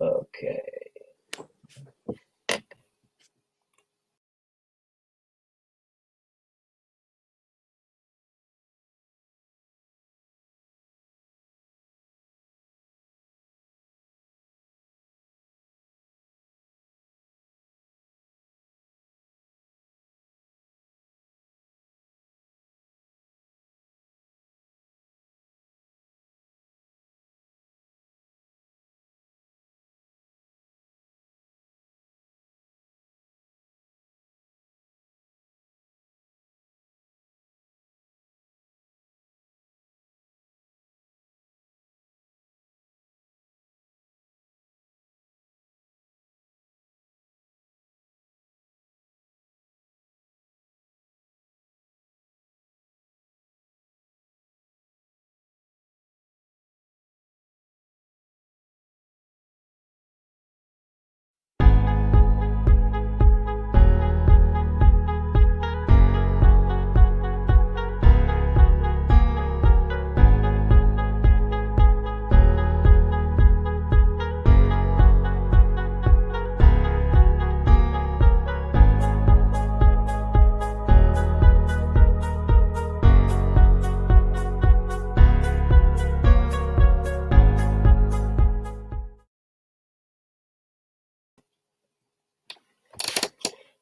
Okay.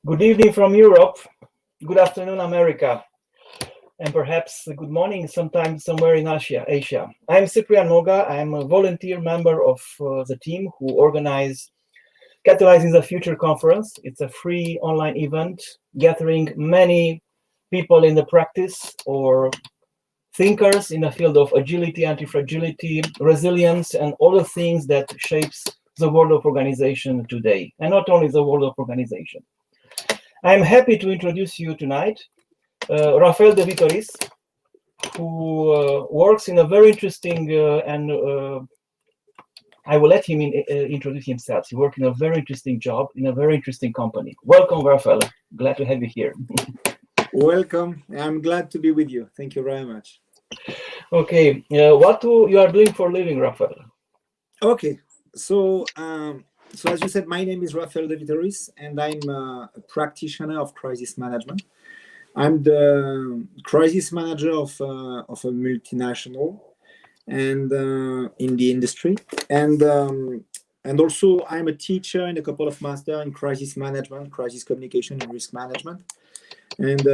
Good evening from Europe. Good afternoon, America. And perhaps good morning sometime somewhere in Asia. I'm Ciprian Moga. I'm a volunteer member of the team who organize Catalyzing the Future conference. It's a free online event gathering many people in the practice or thinkers in the field of agility, antifragility, resilience, and all the things that shapes the world of organization today, and not only the world of organization. I'm happy to introduce you tonight, Raphaël De Vittoris, who works in a very interesting and I will let him introduce himself. He works in a very interesting job in a very interesting company. Welcome, Raphaël. Glad to have you here. Welcome. I'm glad to be with you. Thank you very much. Okay, what you are doing for a living, Raphaël? Okay, so as you said, my name is Raphaël De Vittoris, and I'm a practitioner of crisis management. I'm the crisis manager of a multinational, and in the industry, and also I'm a teacher in a couple of masters in crisis management, crisis communication, and risk management, and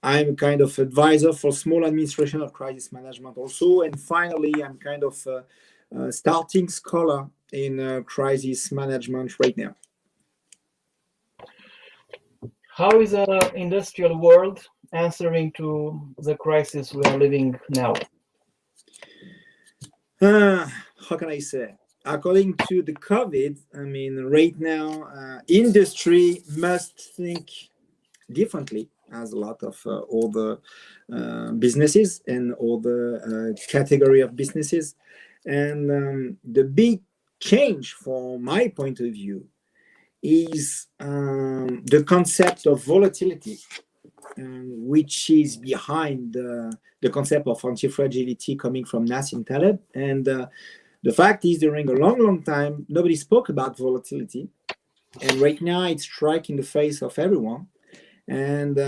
I'm kind of advisor for small administration of crisis management also, and finally I'm kind of starting scholar in crisis management right now. How is the industrial world answering to the crisis we are living now? How can I say? According to the COVID, I mean, right now, industry must think differently, as a lot of all the businesses and all the category of businesses. And the big change, from my point of view, is the concept of volatility, which is behind the concept of antifragility coming from Nassim Taleb. And the fact is, during a long time, nobody spoke about volatility. And right now, it's striking the face of everyone. And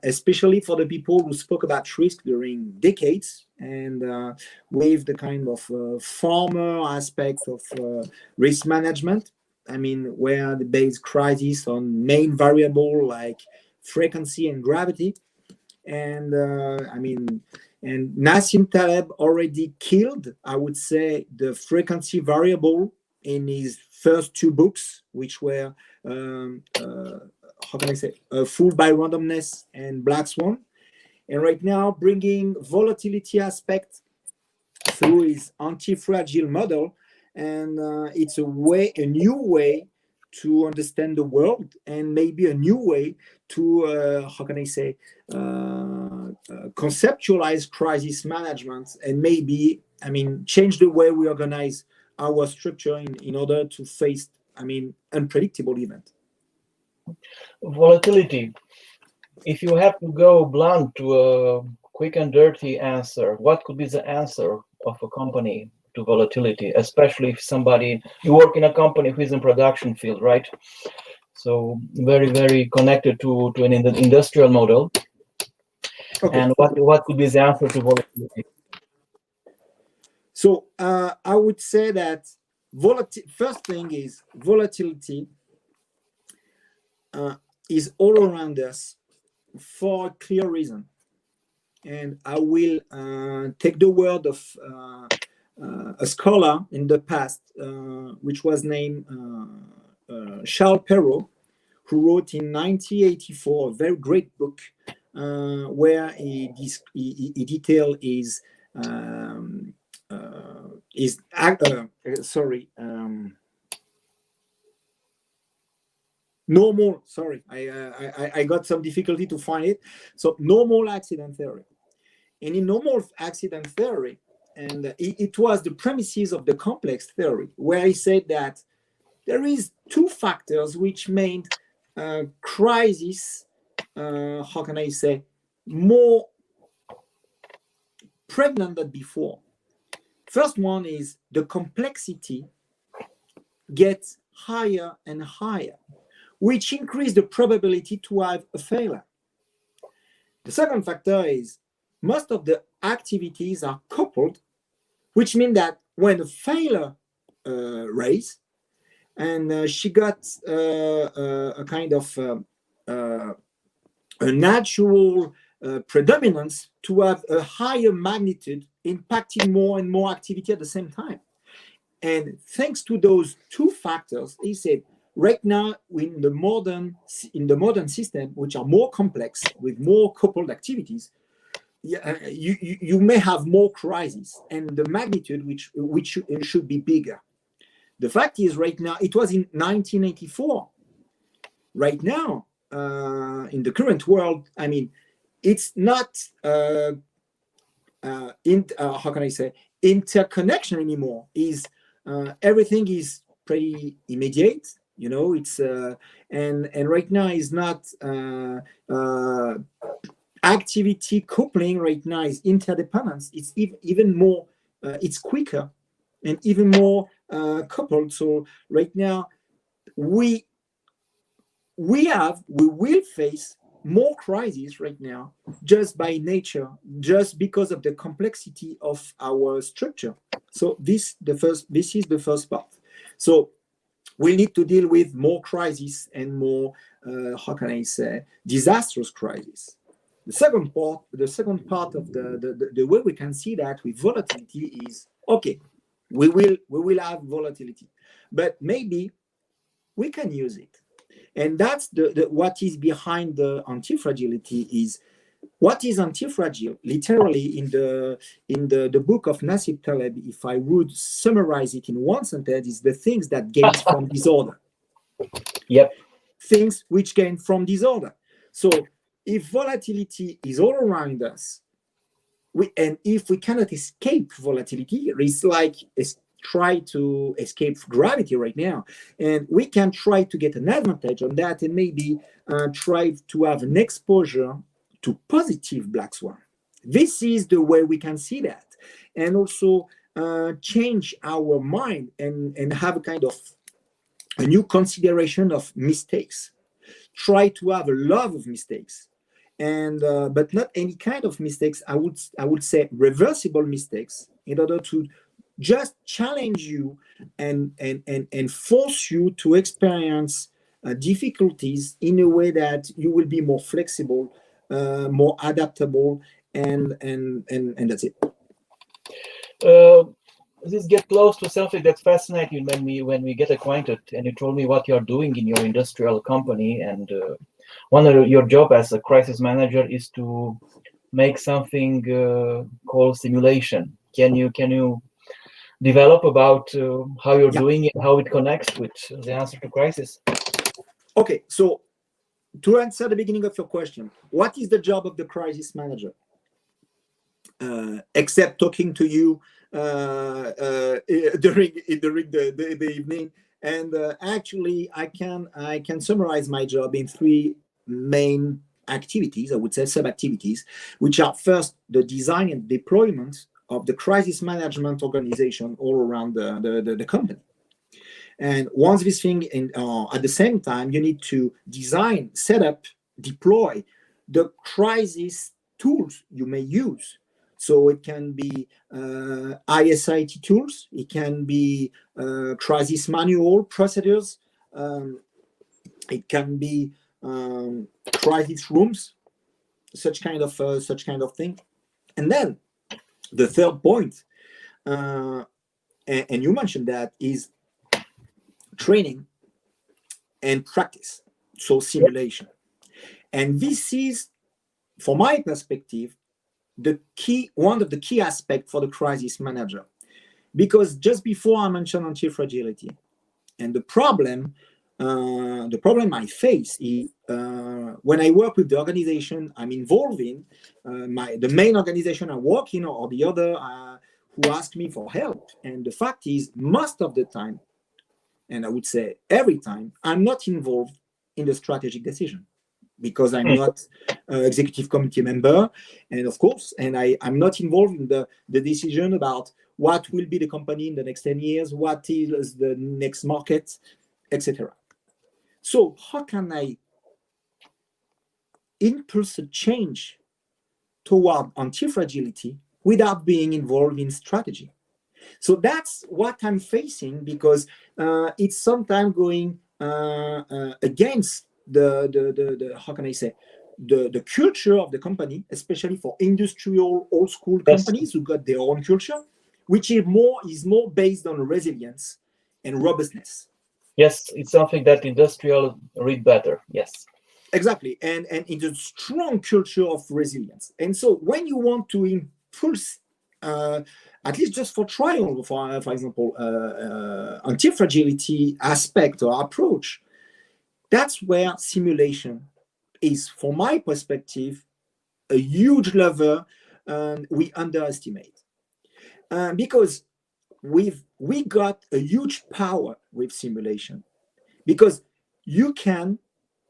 especially for the people who spoke about risk during decades, and with the kind of former aspect of risk management, I mean, where the base crisis on main variable like frequency and gravity. And and Nassim Taleb already killed, I would say, the frequency variable in his first two books, which were how can I say, Fooled by Randomness and Black Swan. And right now, bringing volatility aspect through his anti-fragile model, and it's a new way to understand the world, and maybe a new way to how can I say, conceptualize crisis management, and maybe, I mean, change the way we organize our structure in order to face, I mean, unpredictable events. Volatility. If you have to go blunt to a quick and dirty answer, what could be the answer of a company to volatility, especially if you work in a company who is in production field, right? So very, very connected to an industrial model. Okay. And what could be the answer to volatility? So I would say that first thing is volatility is all around us for a clear reason. And I will take the word of a scholar in the past, which was named Charles Perrault, who wrote in 1984 a very great book where he detailed his normal. Sorry, I got some difficulty to find it. So normal accident theory. And in normal accident theory, and it was the premises of the complex theory, where he said that there is two factors which made crisis, how can I say, more pregnant than before. First one is the complexity gets higher and higher, which increase the probability to have a failure. The second factor is most of the activities are coupled, which means that when a failure raise, and she got a kind of a natural predominance to have a higher magnitude impacting more and more activity at the same time. And thanks to those two factors, he said, right now in the modern system, which are more complex with more coupled activities, you may have more crises, and the magnitude which should be bigger. The fact is, right now, it was in 1984. Right now, in the current world, I mean, it's not how can I say, interconnection anymore. Is everything is pretty immediate. You know, it's and right now is not activity coupling. Right now is interdependence. It's even more. It's quicker and even more coupled. So right now we will face more crises right now just by nature, just because of the complexity of our structure. So this is the first part. So we need to deal with more crises and more how can I say, disastrous crises. The second part of the way we can see that with volatility is, okay, we will have volatility, but maybe we can use it. And that's what is behind the antifragility. Is what is antifragile? Literally in the book of Nassim Taleb, if I would summarize it in one sentence, is the things that gain from disorder. Yep. Things which gain from disorder. So if volatility is all around us, and if we cannot escape volatility, it's like try to escape gravity right now, and we can try to get an advantage on that, and maybe try to have an exposure to positive black swan. This is the way we can see that, and also change our mind and have a kind of a new consideration of mistakes. Try to have a love of mistakes, and but not any kind of mistakes. I would say reversible mistakes, in order to just challenge you and force you to experience difficulties in a way that you will be more flexible, more adaptable, and that's it. This get close to something that's fascinating when we get acquainted, and you told me what you're doing in your industrial company, and one of your job as a crisis manager is to make something called simulation. Can you develop about how you're doing it, how it connects with the answer to crisis? Okay, so to answer the beginning of your question, what is the job of the crisis manager? Except talking to you during the evening, and actually I can summarize my job in three main activities, I would say sub-activities, which are first the design and deployment of the crisis management organization all around the company. And once this thing, at the same time, you need to design, set up, deploy the crisis tools you may use. So it can be ISIT tools, it can be crisis manual procedures, it can be crisis rooms, such kind of thing. And then the third point, and you mentioned that, is training and practice, so simulation. And this is, from my perspective, one of the key aspects for the crisis manager, because just before I mentioned antifragility, and the problem I face is when I work with the organization I'm involved in, the main organization I work in, or the other who ask me for help. And the fact is, most of the time, and I would say every time, I'm not involved in the strategic decision, because I'm not an executive committee member, and of course, and I'm not involved in the decision about what will be the company in the next 10 years, what is the next market, etc. So how can I impulse a change toward antifragility without being involved in strategy? So that's what I'm facing, because it's sometimes going against the how can I say, the culture of the company, especially for industrial old school companies who got their own culture, which is more based on resilience and robustness. Yes, it's something that industrial read better. Yes, exactly, and it's a strong culture of resilience. And so when you want to impulse, at least just for trial, for example, anti-fragility aspect or approach, that's where simulation is, from my perspective, a huge lever we underestimate. Because we got a huge power with simulation, because you can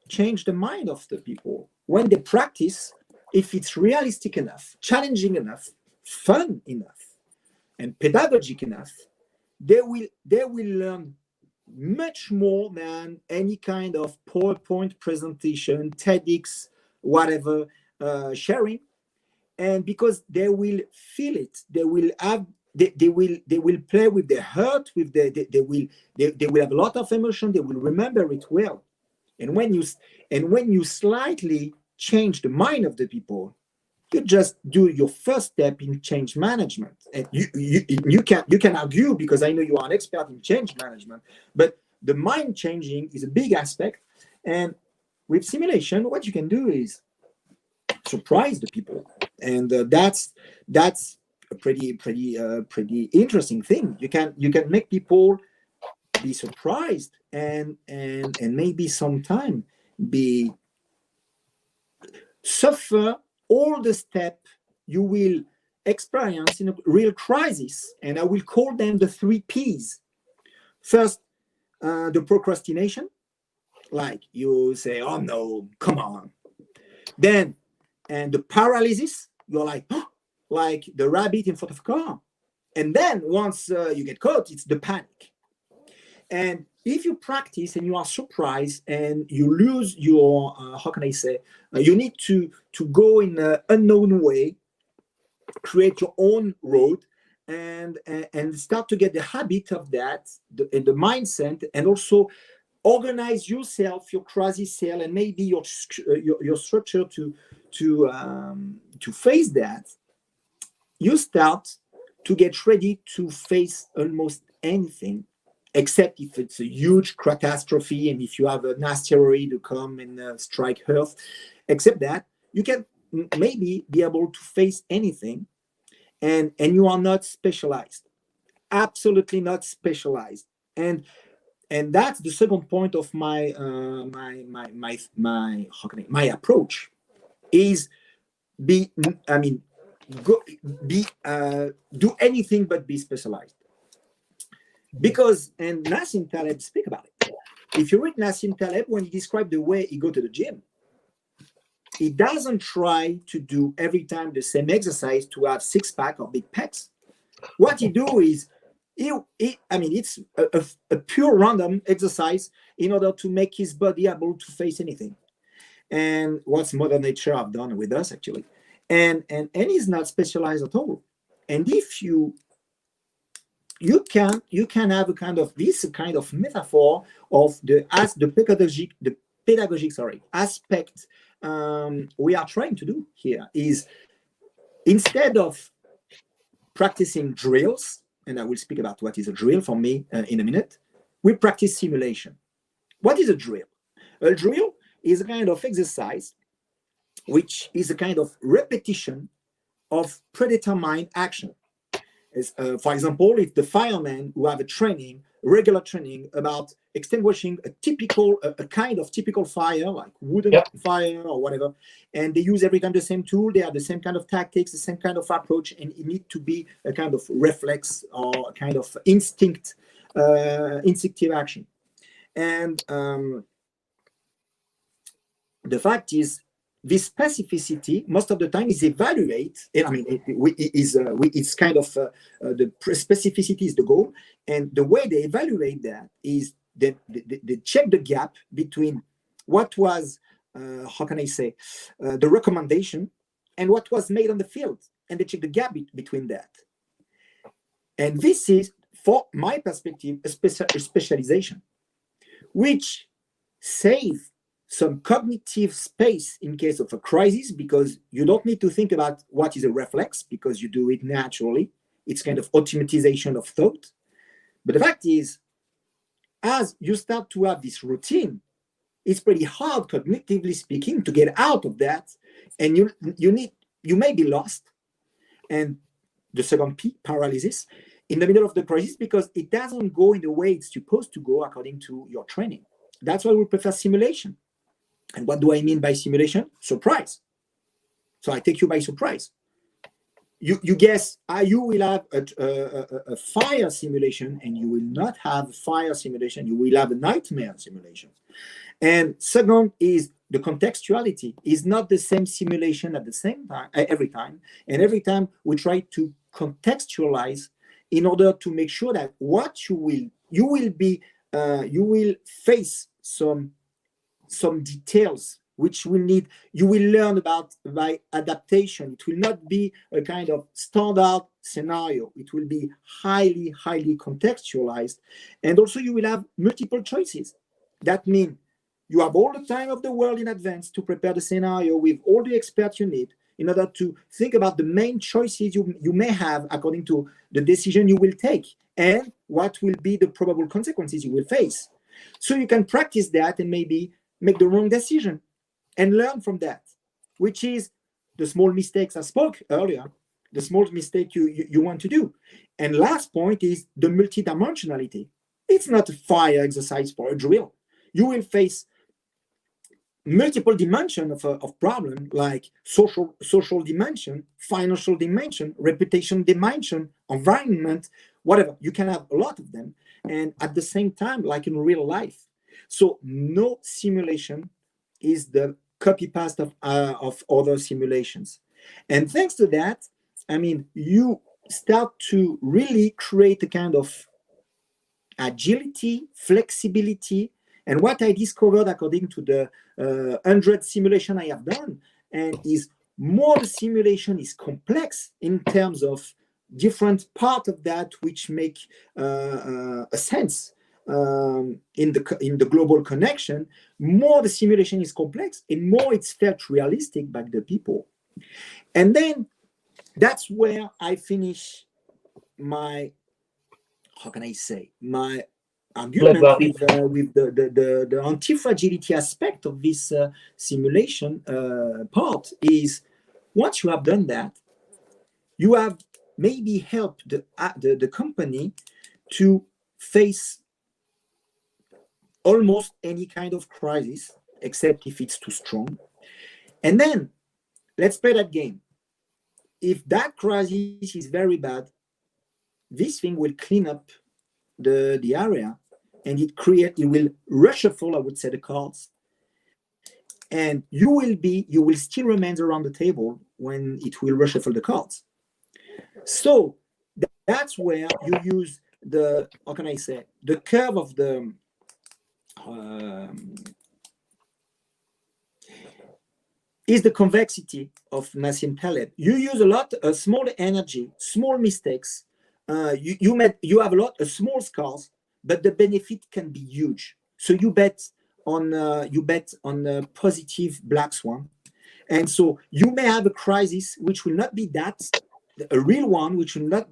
change the mind of the people when they practice. If it's realistic enough, challenging enough, fun enough, and pedagogic enough, they will learn much more than any kind of PowerPoint presentation, TEDx, whatever, sharing. And because they will feel it, they will have, they will play with their heart, with they will have a lot of emotion, they will remember it well. And when you slightly change the mind of the people, you just do your first step in change management. And you can argue, because I know you are an expert in change management, but the mind changing is a big aspect. And with simulation, what you can do is surprise the people, and that's a pretty interesting thing. You can make people be surprised and maybe sometime be suffer all the steps you will experience in a real crisis. And I will call them the 3 Ps. First, the procrastination, like you say, oh no, come on. Then, and the paralysis, you're like, oh, like the rabbit in front of a car. And then once you get caught, it's the panic. And if you practice and you are surprised and you lose your, how can I say, you need to go in an unknown way, create your own road, and start to get the habit of that, the mindset, and also organize yourself, your crisis cell, and maybe your structure to face that. You start to get ready to face almost anything, except if it's a huge catastrophe and if you have an asteroid to come and strike Earth. Except that you can maybe be able to face anything, and you are not specialized, absolutely not specialized. And that's the second point of my my approach is do anything but be specialized. Because, and Nassim Taleb speak about it. If you read Nassim Taleb, when he described the way he go to the gym, he doesn't try to do every time the same exercise to have 6-pack or big pecs. What he do is, it's a pure random exercise in order to make his body able to face anything. And what's Mother Nature have done with us, actually. And he's not specialized at all. And if you can have a kind of metaphor of the pedagogic aspect we are trying to do here is, instead of practicing drills, and I will speak about what is a drill for me in a minute, we practice simulation. What is a drill? A drill is a kind of exercise which is a kind of repetition of predetermined action. For example, if the firemen who have regular training about extinguishing a kind of typical fire, like wooden fire or whatever, and they use every time the same tool, they have the same kind of tactics, the same kind of approach, and it needs to be a kind of reflex or a kind of instinctive action. And the fact is, this specificity most of the time is evaluate. It's kind of the specificity is the goal, and the way they evaluate that is that they check the gap between what was the recommendation and what was made on the field, and they check the gap between that. And this is, for my perspective, a specialization, which saves some cognitive space in case of a crisis, because you don't need to think about what is a reflex, because you do it naturally. It's kind of automatization of thought. But the fact is, as you start to have this routine, it's pretty hard, cognitively speaking, to get out of that, and you may be lost. And the second P, paralysis, in the middle of the crisis, because it doesn't go in the way it's supposed to go according to your training. That's why we prefer simulation. And what do I mean by simulation? Surprise. So I take you by surprise. You guess, you will have a fire simulation, and you will not have a fire simulation. You will have a nightmare simulation. And second is the contextuality. Is not the same simulation at the same time, every time. And every time we try to contextualize in order to make sure that what you will face some details which you will learn about by adaptation. It will not be a kind of standard scenario. It will be highly, highly contextualized. And also you will have multiple choices. That means you have all the time of the world in advance to prepare the scenario with all the experts you need in order to think about the main choices you may have according to the decision you will take and what will be the probable consequences you will face. So you can practice that and maybe make the wrong decision and learn from that, which is the small mistakes I spoke earlier, the small mistake you want to do. And last point is the multidimensionality. It's not a fire exercise for a drill. You will face multiple dimensions of problem, like social dimension, financial dimension, reputation dimension, environment, whatever. You can have a lot of them, and at the same time, like in real life. So no simulation is the copy paste of other simulations. And thanks to that, you start to really create a kind of agility, flexibility. And what I discovered according to the 100 simulation I have done, and is more the simulation is complex in terms of different part of that which make a sense in the global connection. More the simulation is complex, and more it's felt realistic by the people. And then that's where I finish my, my argument with the antifragility aspect of this simulation part is, once you have done that, you have maybe helped the company to face almost any kind of crisis, except if it's too strong. And then let's play that game. If that crisis is very bad, this thing will clean up the area, and it will reshuffle, I would say, the cards, and you will still remain around the table when it will reshuffle the cards. So that's where you use the, how can I say, the curve of the is the convexity of Nassim Taleb. You use a lot of small energy, small mistakes. You have a small scars, but the benefit can be huge. So you bet on a positive black swan, and so you may have a crisis which will not be a real one, which will not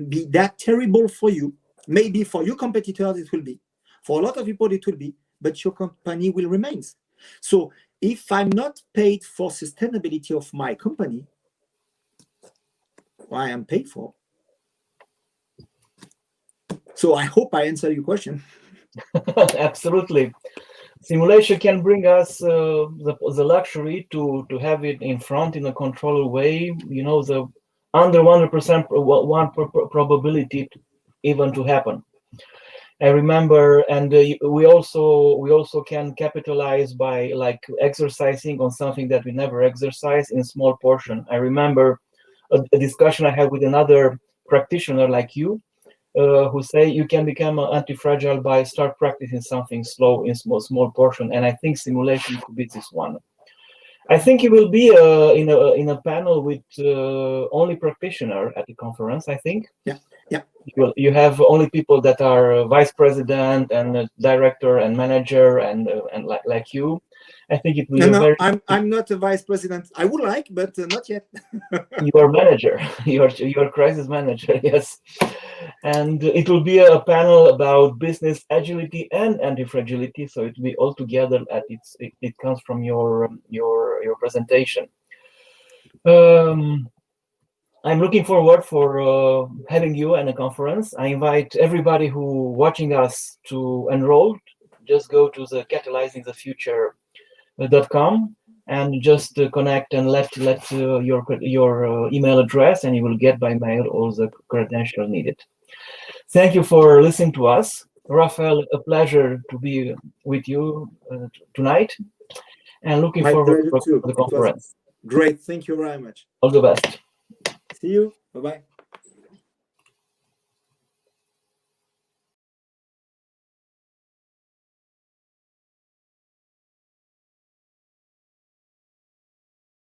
be that terrible for you. Maybe for your competitors it will be, for a lot of people it will be, but your company will remain. So if I'm not paid for sustainability of my company, why I'm paid for? So I hope I answered your question. Absolutely. Simulation can bring us the luxury to have it in front in a controlled way, you know, the under 100% probability even to happen. I remember, and we also can capitalize by like exercising on something that we never exercise in small portion. I remember a discussion I had with another practitioner like you, who say you can become anti-fragile by start practicing something slow in small portion, and I think simulation could be this one. I think you will be in a panel with only practitioner at the conference. I think. Yeah. Yeah. You have only people that are vice president and director and manager and like you. I think it will be very. I'm not a vice president. I would like, but not yet. You are manager. You are crisis manager. Yes, and it will be a panel about business agility and antifragility. So it will be all together. It comes from your presentation. I'm looking forward for having you at a conference. I invite everybody who watching us to enroll. Just go to the catalyzingthefuture.com and just connect and let your email address, and you will get by mail all the credentials needed. Thank you for listening to us. Raphaël, a pleasure to be with you tonight, and looking forward to the conference. Great. Thank you very much. All the best. See you. Bye-bye.